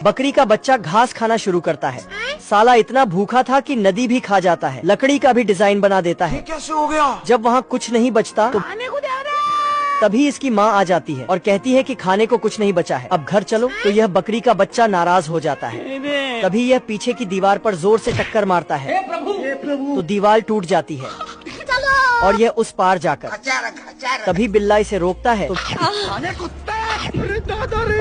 बकरी का बच्चा घास खाना शुरू करता है। साला इतना भूखा था कि नदी भी खा जाता है, लकड़ी का भी डिजाइन बना देता है। कैसे हो गया? जब वहाँ कुछ नहीं बचता तो तभी इसकी माँ आ जाती है और कहती है कि खाने को कुछ नहीं बचा है, अब घर चलो। तो यह बकरी का बच्चा नाराज हो जाता है। तभी यह पीछे की दीवार पर जोर से टक्कर मारता है। हे प्रभु। तो दीवार टूट जाती है और यह उस पार जाकर तभी बिल्ला इसे रोकता है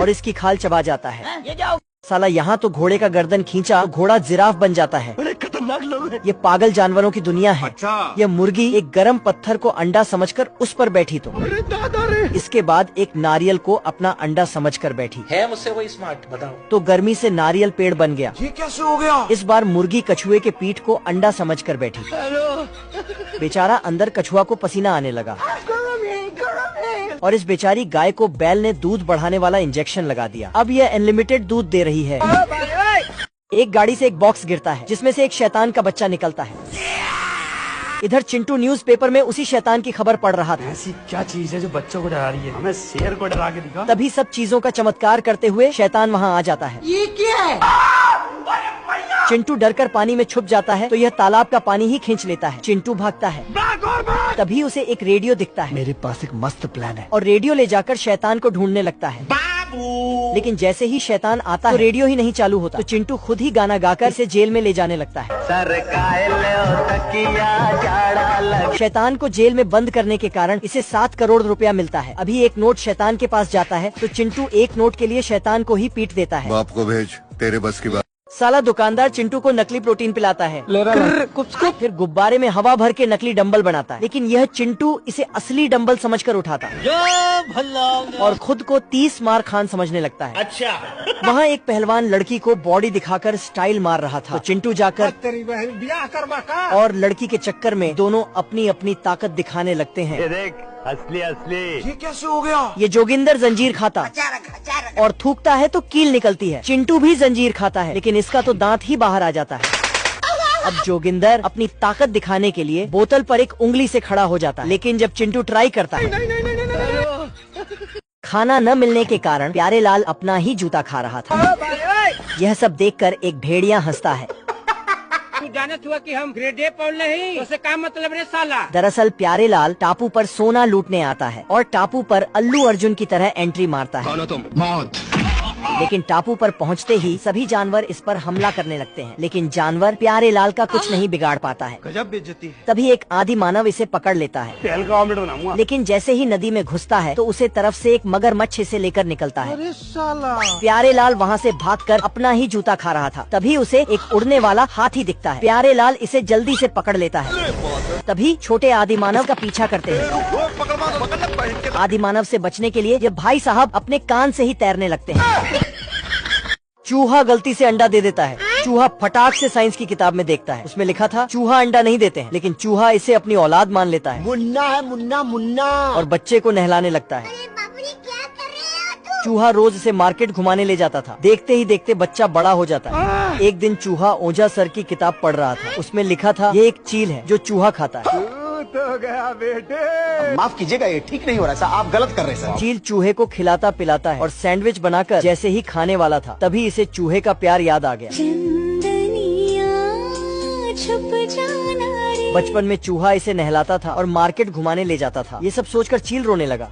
और इसकी खाल चबा जाता है। साला यहाँ तो घोड़े का गर्दन खींचा तो घोड़ा जिराफ बन जाता है। खतरनाक लोग हैं। ये पागल जानवरों की दुनिया है। अच्छा। यह मुर्गी एक गर्म पत्थर को अंडा समझकर उस पर बैठी तो इसके बाद एक नारियल को अपना अंडा समझकर बैठी। है मुझसे कोई स्मार्ट, बताओ। तो गर्मी से नारियल पेड़ बन गया। ये कैसे हो गया? इस बार मुर्गी कछुए के पीठ को अंडा समझकर बैठी। बेचारा अंदर कछुआ को पसीना आने लगा और इस बेचारी गाय को बैल ने दूध बढ़ाने वाला इंजेक्शन लगा दिया। अब यह अनलिमिटेड दूध दे रही है। एक गाड़ी से एक बॉक्स गिरता है जिसमें से एक शैतान का बच्चा निकलता है। इधर चिंटू न्यूज़पेपर में उसी शैतान की खबर पढ़ रहा था। ऐसी क्या चीज है जो बच्चों को डरा रही है? हमें शेर को डरा के दिखा। तभी सब चीजों का चमत्कार करते हुए शैतान वहाँ आ जाता है। ये क्या है? चिंटू डरकर पानी में छुप जाता है तो यह तालाब का पानी ही खींच लेता है। चिंटू भागता है। तभी उसे एक रेडियो दिखता है। मेरे पास एक मस्त प्लान है। और रेडियो ले जाकर शैतान को ढूंढने लगता है। लेकिन जैसे ही शैतान आता है तो रेडियो ही नहीं चालू होता। तो चिंटू खुद ही गाना गाकर इसे जेल में ले जाने लगता है। शैतान को जेल में बंद करने के कारण इसे 7 करोड़ रुपया मिलता है। अभी एक नोट शैतान के पास जाता है तो चिंटू एक नोट के लिए शैतान को ही पीट देता है। बाप को भेज, तेरे बस की बात। साला दुकानदार चिंटू को नकली प्रोटीन पिलाता है। फिर गुब्बारे में हवा भर के नकली डंबल बनाता है, लेकिन यह चिंटू इसे असली डंबल समझकर उठाता है और खुद को 30 मार खान समझने लगता है। अच्छा। वहाँ एक पहलवान लड़की को बॉडी दिखाकर स्टाइल मार रहा था। तो चिंटू जाकर तेरी बहन ब्याह करवा का। और लड़की के चक्कर में दोनों अपनी अपनी ताकत दिखाने लगते हैं। देख असली। ये कैसे हो गया? ये जोगिंदर जंजीर खाता और थूकता है तो कील निकलती है। चिंटू भी जंजीर खाता है लेकिन इसका तो दांत ही बाहर आ जाता है। अब जोगिंदर अपनी ताकत दिखाने के लिए बोतल पर एक उंगली से खड़ा हो जाता है, लेकिन जब चिंटू ट्राई करता है खाना न मिलने के कारण प्यारे लाल अपना ही जूता खा रहा था। यह सब देखकर एक भेड़िया हंसता है। तू जानत हुआ कि हम ग्रेड ए पढ़ नहीं, तो उससे क्या मतलब रे साला? दरअसल प्यारे लाल टापू पर सोना लूटने आता है और टापू पर अल्लू अर्जुन की तरह एंट्री मारता है। लेकिन टापू पर पहुंचते ही सभी जानवर इस पर हमला करने लगते हैं, लेकिन जानवर प्यारे लाल का कुछ नहीं बिगाड़ पाता है। गजब बेइज्जती है। तभी एक आदि मानव इसे पकड़ लेता है। तेल का ऑमलेट बनाऊंगा। लेकिन जैसे ही नदी में घुसता है तो उसे तरफ से एक मगरमच्छ इसे लेकर निकलता है। अरे साला। प्यारे लाल वहाँ से भागकर अपना ही जूता खा रहा था। तभी उसे एक उड़ने वाला हाथी दिखता है। प्यारे लाल इसे जल्दी से पकड़ लेता है। तभी छोटे आदि मानव का पीछा करते हैं। आदि मानव से बचने के लिए ये भाई साहब अपने कान से ही तैरने लगते हैं। चूहा गलती से अंडा दे देता है। चूहा फटाक से साइंस की किताब में देखता है, उसमें लिखा था चूहा अंडा नहीं देते हैं, लेकिन चूहा इसे अपनी औलाद मान लेता है। मुन्ना है मुन्ना मुन्ना। और बच्चे को नहलाने लगता है। चूहा रोज इसे मार्केट घुमाने ले जाता था। देखते ही देखते बच्चा बड़ा हो जाता है। एक दिन चूहा ओझा सर की किताब पढ़ रहा था, उसमें लिखा था ये एक चील है जो चूहा खाता है। तो गया बेटे। माफ कीजिएगा, ये ठीक नहीं हो रहा सर, आप गलत कर रहे हैं सर। चील चूहे को खिलाता पिलाता है और सैंडविच बनाकर जैसे ही खाने वाला था तभी इसे चूहे का प्यार याद आ गया। बचपन में चूहा इसे नहलाता था और मार्केट घुमाने ले जाता था। ये सब सोचकर चील रोने लगा।